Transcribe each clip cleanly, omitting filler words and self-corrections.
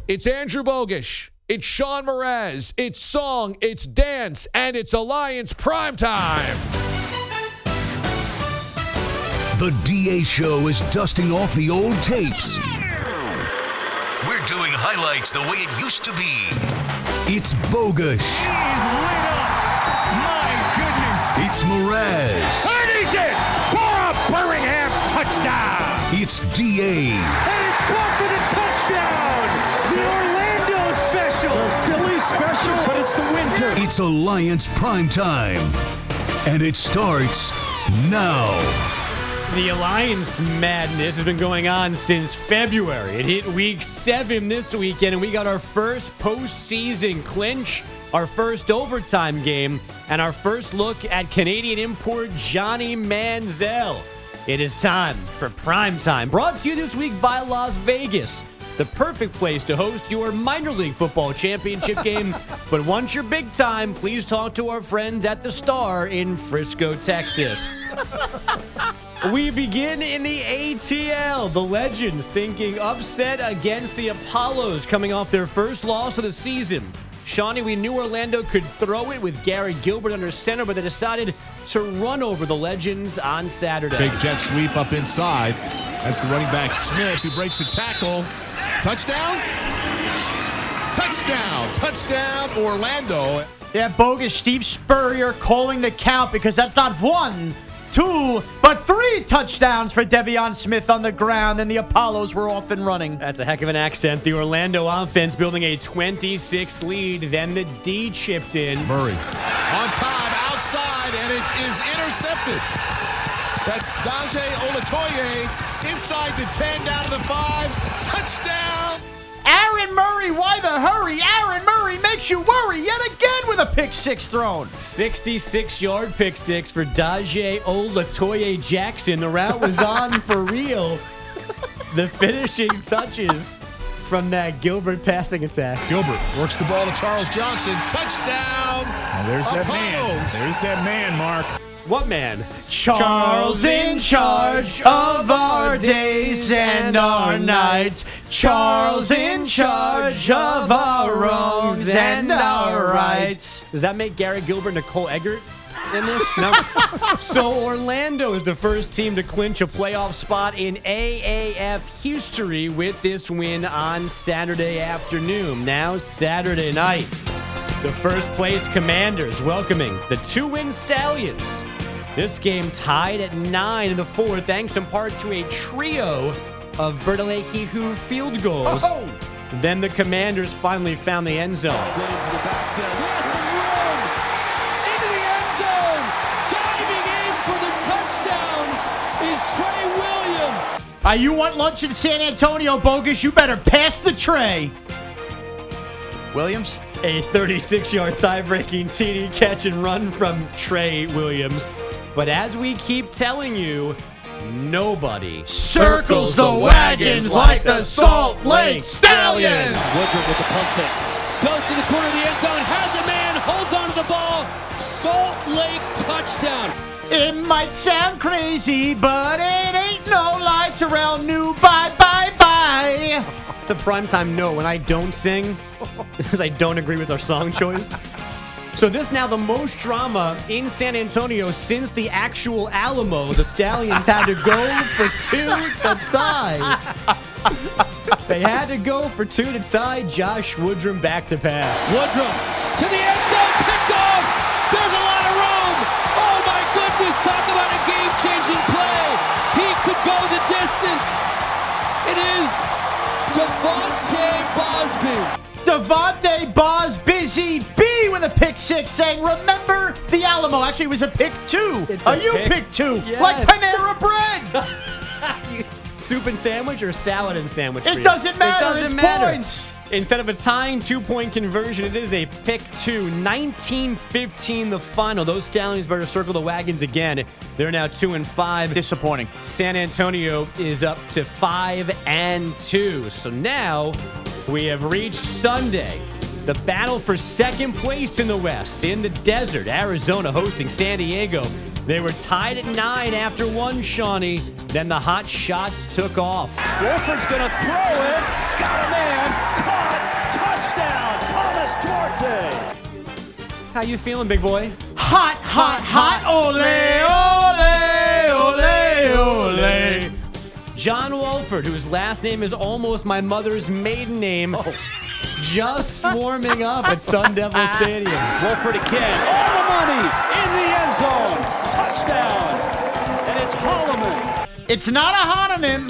It's Andrew Bogish. It's Sean Mraz. It's song. It's dance. And it's Alliance Primetime. The D.A. Show is dusting off the old tapes. We're doing highlights the way it used to be. It's Bogish. He's lit up. My goodness. It's Mraz. And he's in for a Birmingham touchdown. It's D.A. And it's caught for the touchdown. The Orlando special. The Philly special, but it's the winter. It's Alliance Primetime. And it starts now. The Alliance madness has been going on since February. It hit week 7 this weekend, and we got our first postseason clinch, our first overtime game, and our first look at Canadian import Johnny Manziel. It is time for Primetime, brought to you this week by Las Vegas, the perfect place to host your minor league football championship game. But once you're big time, please talk to our friends at the Star in Frisco, Texas. We begin in the ATL. The Legends thinking upset against the Apollos, coming off their first loss of the season. Shawnee, we knew Orlando could throw it with Gary Gilbert under center, but they decided to run over the Legends on Saturday. Big jet sweep up inside. That's the running back Smith, who breaks the tackle. Touchdown? Touchdown! Touchdown, Orlando. Yeah, Bogish. Steve Spurrier calling the count because that's not 1, 2, but 3 touchdowns for Devion Smith on the ground, and the Apollos were off and running. That's a heck of an accent. The Orlando offense building a 26 lead. Then the D chipped in. Murray on time, outside, and it is intercepted. That's Daje Olatoye inside the 10, down to the 5. Touchdown! Aaron Murray, why the hurry? Aaron Murray makes you worry yet again with a pick 6 thrown. 66-yard pick 6 for Daje Olatoye Jackson. The route was on for real. The finishing touches from that Gilbert passing attack. Gilbert works the ball to Charles Johnson. Touchdown! Now there's that man. There's that man, Mark. What man? Charles in charge of our days and our nights. Charles in charge of our wrongs and our rights. Does that make Gary Gilbert Nicole Eggert in this? No. So Orlando is the first team to clinch a playoff spot in AAF history with this win on Saturday afternoon. Now Saturday night, the first place Commanders welcoming the 2-win Stallions. This game tied at 9 in the 4th, thanks in part to a trio of Bertollehihu field goals. Oh! Then the Commanders finally found the end zone. Into the backfield. Yes, and room. Into the end zone. Diving in for the touchdown is Trey Williams. You want lunch in San Antonio, Bogish? You better pass the tray. Williams? A 36-yard tie-breaking TD catch and run from Trey Williams. But as we keep telling you, nobody circles the wagons like the Salt Lake Stallions. Woodruff with the pump fake. Goes to the corner of the end zone, has a man, holds onto the ball. Salt Lake touchdown. It might sound crazy, but it ain't no lie. Terrell knew bye. It's a primetime no when I don't sing because I don't agree with our song choice. So this now the most drama in San Antonio since the actual Alamo. The Stallions had to go for 2 to tie. They had to go for 2 to tie. Josh Woodrum back to pass. Woodrum to the end zone, picked off. There's a lot of room. Oh my goodness, talk about a game-changing play. He could go the distance. It is Devontae Bosby. Devontae Busy B with a pick 6 saying, remember the Alamo. Actually, it was a pick 2. You pick 2. Yes. Like Panera Bread. Soup and sandwich or salad and sandwich? It doesn't matter. It doesn't it's matter. Points. Instead of a tying 2-point conversion, it is a pick 2. 19-15 the final. Those Stallions better circle the wagons again. They're now 2-5. Disappointing. San Antonio is up to 5-2. So now we have reached Sunday. The battle for second place in the West. In the desert, Arizona hosting San Diego. They were tied at 9 after 1, Shawnee. Then the hot shots took off. Wolford's going to throw it. Got a man. Caught. how you feeling, big boy? Hot, hot, hot. Ole, ole, ole, ole. John Wolford, whose last name is almost my mother's maiden name, just swarming up at Sun Devil Stadium. Wolford again. All the money in the end zone. Touchdown. And it's Holloman. It's not a homonym.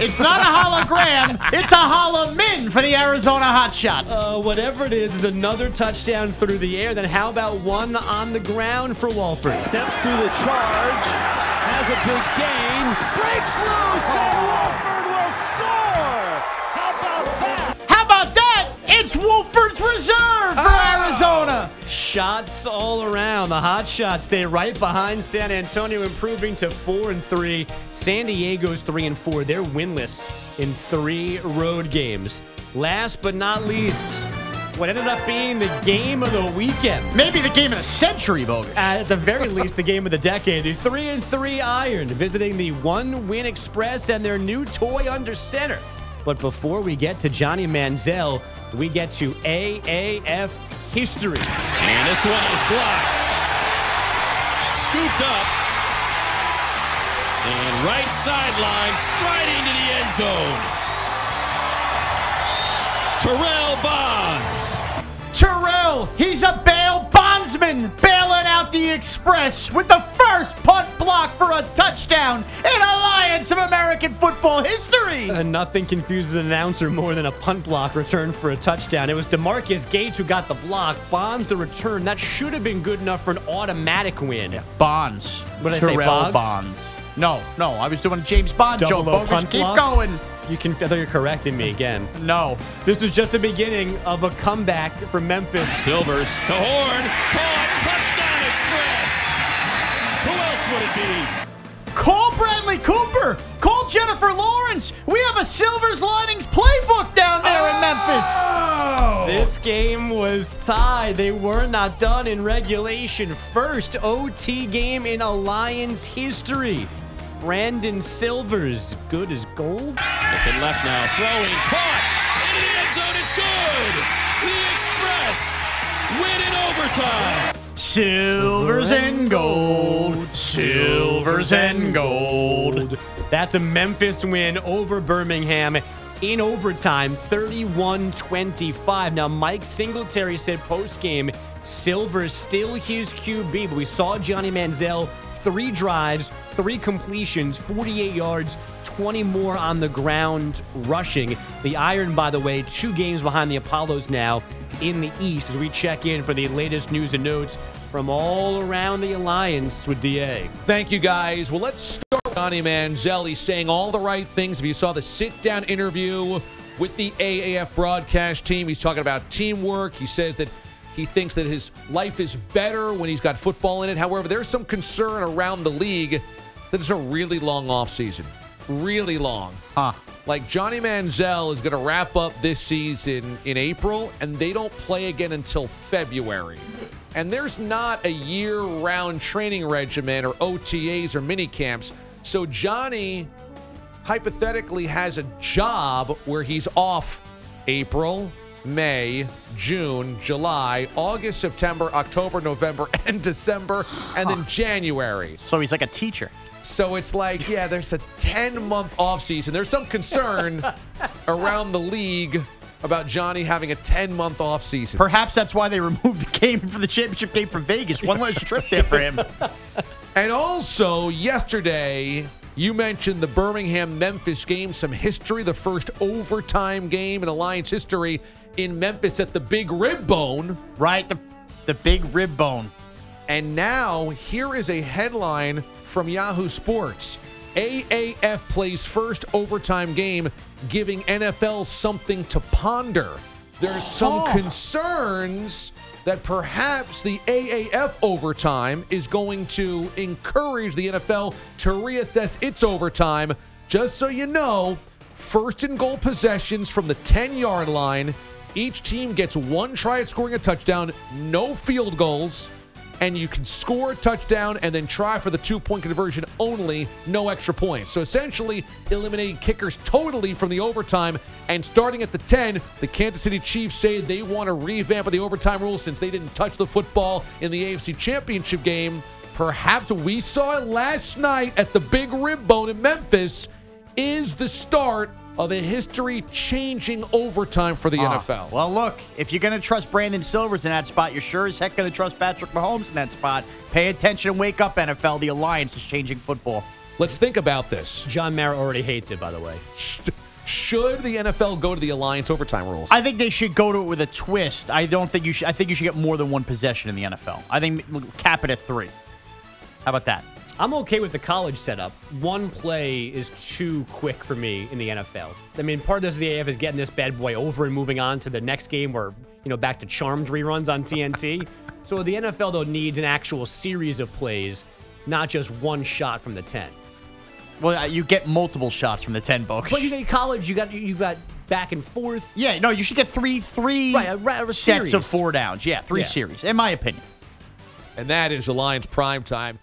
It's not a hologram. It's a holomin for the Arizona Hotshots. Whatever it is another touchdown through the air. Then how about one on the ground for Wolford? Steps through the charge. Has a big gain. Breaks loose. And Wolford will score. How about that? How about that? It's Wolford's reserve for Arizona. Shots all around. The Hotshots stay right behind San Antonio, improving to 4-3. San Diego's 3-4. They're winless in 3 road games. Last but not least, what ended up being the game of the weekend. Maybe the game of the century, Bogus. At the very least, the game of the decade. The 3-3 Iron visiting the One Win Express and their new toy under center. But before we get to Johnny Manziel, we get to AAF history. And this one is blocked. Scooped up. And right sideline, striding to the end zone. Terrell Bonds. Terrell, he's a bail bondsman, bailing out the Express with the first punt block for a touchdown in Alliance of American Football history. And nothing confuses an announcer more than a punt block return for a touchdown. It was DeMarcus Gates who got the block. Bonds the return. That should have been good enough for an automatic win. Yeah, Bonds. What did I say, Terrell Boggs? Bonds. No, I was doing a James Bond Double joke. O Bogus, punt keep block? going. I thought you were correcting me again. No. This was just the beginning of a comeback for Memphis. Silvers to Horn. Caught. Touchdown Express. Who else would it be? Call Bradley Cooper. Call Jennifer Lawrence. We have a Silvers Linings playbook down there in Memphis. This game was tied. They were not done in regulation. First OT game in Alliance history. Brandon Silvers, good as gold. Looking left now, throwing, caught, into the end zone, it's good! The Express win in overtime! Silvers and gold, silvers and gold. That's a Memphis win over Birmingham in overtime, 31-25. Now, Mike Singletary said post-game, Silvers still his QB, but we saw Johnny Manziel, 3 drives, 3 completions, 48 yards, 20 more on the ground rushing. The Iron, by the way, 2 games behind the Apollos now in the East as we check in for the latest news and notes from all around the Alliance with D.A. Thank you, guys. Well, let's start with Johnny Manziel. He's saying all the right things. If you saw the sit-down interview with the AAF broadcast team, he's talking about teamwork. He says that he thinks that his life is better when he's got football in it. However, there's some concern around the league that it's a really long offseason. Really long. Like Johnny Manziel is going to wrap up this season in April, and they don't play again until February. And there's not a year-round training regimen or OTAs or mini camps. So Johnny hypothetically has a job where he's off April, May, June, July, August, September, October, November, and December, and then January. So he's like a teacher. So it's like, yeah, there's a 10-month offseason. There's some concern around the league about Johnny having a 10-month offseason. Perhaps that's why they removed the game for the championship game from Vegas. One less trip there for him. And also, yesterday, you mentioned the Birmingham-Memphis game, some history, the first overtime game in Alliance history in Memphis at the Big Rib Bone. Right, the Big Rib Bone. And now, here is a headline from Yahoo Sports. AAF plays first overtime game, giving NFL something to ponder. There's some concerns that perhaps the AAF overtime is going to encourage the NFL to reassess its overtime. Just so you know, first and goal possessions from the 10-yard line. Each team gets 1 try at scoring a touchdown, no field goals. and you can score a touchdown and then try for the 2-point conversion only, no extra points. So essentially eliminating kickers totally from the overtime. And starting at the 10, the Kansas City Chiefs say they want to revamp the overtime rule since they didn't touch the football in the AFC Championship game. Perhaps we saw it last night at the Big Rib Bone in Memphis is the start of a history-changing overtime for the NFL. Well, look, if you're going to trust Brandon Silvers in that spot, you're sure as heck going to trust Patrick Mahomes in that spot. Pay attention and wake up, NFL. The Alliance is changing football. Let's think about this. John Mara already hates it, by the way. Should the NFL go to the Alliance overtime rules? I think they should go to it with a twist. I think you should get more than one possession in the NFL. I think we'll cap it at 3. How about that? I'm okay with the college setup. One play is too quick for me in the NFL. I mean, part of this, the AF is getting this bad boy over and moving on to the next game or, back to Charmed reruns on TNT. So the NFL, though, needs an actual series of plays, not just one shot from the 10. Well, you get multiple shots from the 10, Book. But you get college, you got back and forth. Yeah, no, you should get three sets of 4 downs. Yeah, 3 series, in my opinion. And that is Alliance Primetime.